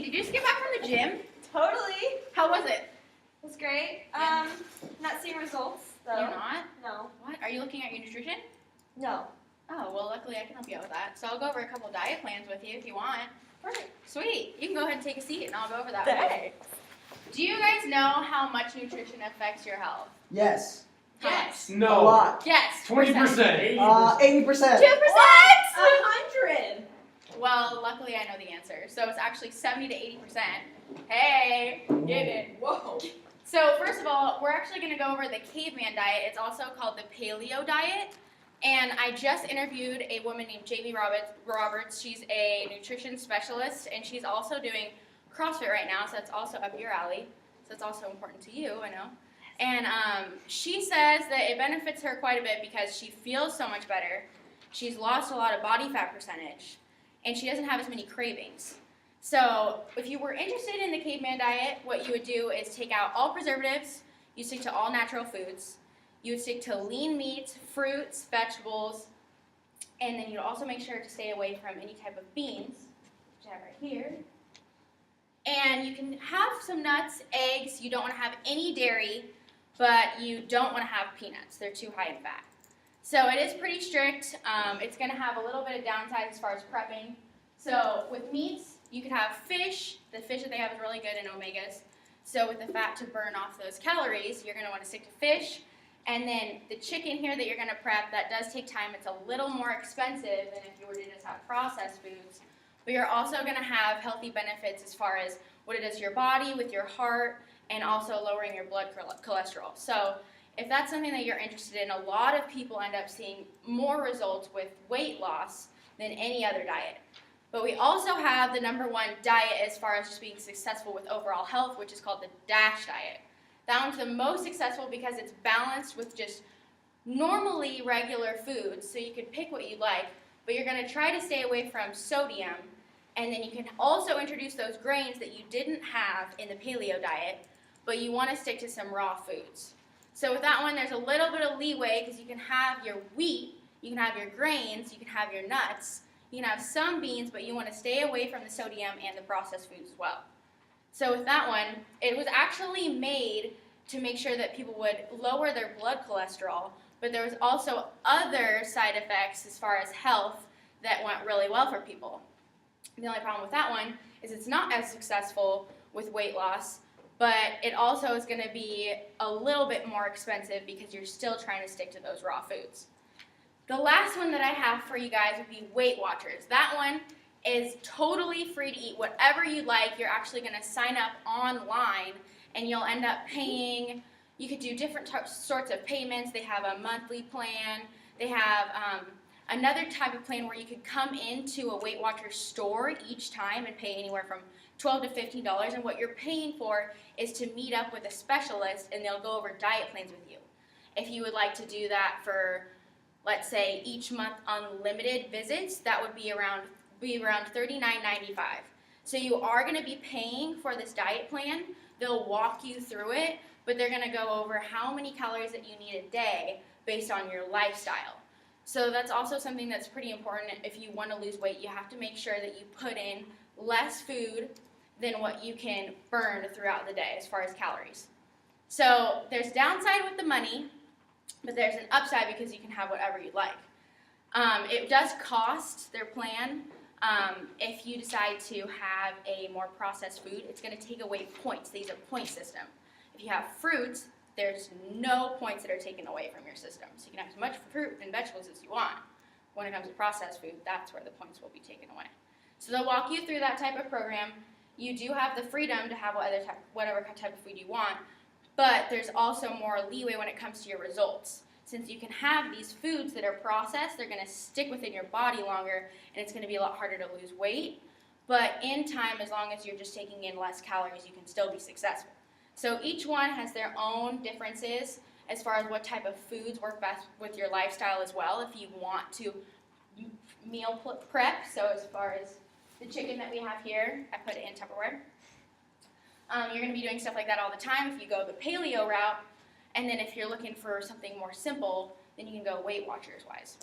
did you just get back from the gym? Totally. How was it? It was great. Yeah. Not seeing results though. You're not? No. What? Are you looking at your nutrition? No. Oh, well, luckily I can help you out with that. So I'll go over a couple diet plans with you if you want. Perfect. Sweet. You can go ahead and take a seat and I'll go over that with you. Thanks. Do you guys know how much nutrition affects your health? Yes. Yes. A No. lot. Yes. 20%. 80%. 2%. 100. Well, luckily I know the answer. So it's actually 70 to 80%. Hey, get it. Whoa. So first of all, we're actually going to go over the caveman diet. It's also called the paleo diet. And I just interviewed a woman named Jamie Roberts. She's a nutrition specialist, and she's also doing CrossFit right now, so that's also up your alley. So it's also important to you, I know. And she says that it benefits her quite a bit because she feels so much better. She's lost a lot of body fat percentage, and she doesn't have as many cravings. So if you were interested in the caveman diet, what you would do is take out all preservatives, you stick to all natural foods, you would stick to lean meats, fruits, vegetables, and then you'd also make sure to stay away from any type of beans, which I have right here. And you can have some nuts, eggs, you don't want to have any dairy, but you don't want to have peanuts. They're too high in fat. So it is pretty strict. It's going to have a little bit of downside as far as prepping. So with meats, you could have fish. The fish that they have is really good in omegas. So with the fat to burn off those calories, you're going to want to stick to fish. And then the chicken here that you're going to prep, that does take time. It's a little more expensive than if you were to just have processed foods. But you're also going to have healthy benefits as far as what it does to your body, with your heart, and also lowering your blood cholesterol. So if that's something that you're interested in, a lot of people end up seeing more results with weight loss than any other diet. But we also have the #1 diet as far as just being successful with overall health, which is called the DASH diet. That one's the most successful because it's balanced with just normally regular foods, so you can pick what you like, but you're going to try to stay away from sodium, and then you can also introduce those grains that you didn't have in the paleo diet, but you want to stick to some raw foods. So with that one, there's a little bit of leeway because you can have your wheat, you can have your grains, you can have your nuts, you can have some beans, but you want to stay away from the sodium and the processed foods as well. So with that one, it was actually made to make sure that people would lower their blood cholesterol, but there was also other side effects as far as health that went really well for people. The only problem with that one is it's not as successful with weight loss, but it also is going to be a little bit more expensive because you're still trying to stick to those raw foods. The last one that I have for you guys would be Weight Watchers. That one is totally free to eat whatever you like. You're actually going to sign up online, and you'll end up paying. You could do different sorts of payments. They have a monthly plan. They have another type of plan where you could come into a Weight Watchers store each time and pay anywhere from $12 to $15, and what you're paying for is to meet up with a specialist, and they'll go over diet plans with you. If you would like to do that for, let's say, each month unlimited visits, that would be around $39.95. So you are going to be paying for this diet plan. They'll walk you through it, but they're going to go over how many calories that you need a day based on your lifestyle. So that's also something that's pretty important. If you want to lose weight, you have to make sure that you put in less food than what you can burn throughout the day as far as calories. So there's downside with the money, but there's an upside because you can have whatever you like. It does cost, their plan. If you decide to have a more processed food, it's going to take away points. These are point system. If you have fruits, there's no points that are taken away from your system. So you can have as much fruit and vegetables as you want. When it comes to processed food, that's where the points will be taken away. So they'll walk you through that type of program. You do have the freedom to have whatever type of food you want, but there's also more leeway when it comes to your results. Since you can have these foods that are processed, they're going to stick within your body longer, and it's going to be a lot harder to lose weight. But in time, as long as you're just taking in less calories, you can still be successful. So each one has their own differences as far as what type of foods work best with your lifestyle as well. If you want to meal prep, so as far as the chicken that we have here, I put it in Tupperware. You're going to be doing stuff like that all the time if you go the paleo route. And then if you're looking for something more simple, then you can go Weight Watchers wise.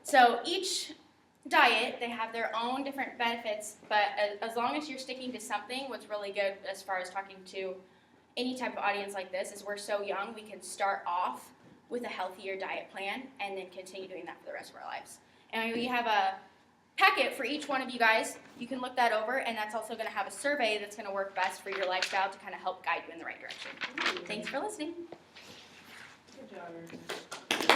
So each diet. They have their own different benefits, but as long as you're sticking to something, what's really good as far as talking to any type of audience like this is we're so young, we can start off with a healthier diet plan and then continue doing that for the rest of our lives. And we have a packet for each one of you guys. You can look that over, and that's also going to have a survey that's going to work best for your lifestyle to kind of help guide you in the right direction. Thanks for listening. Good job, Erin.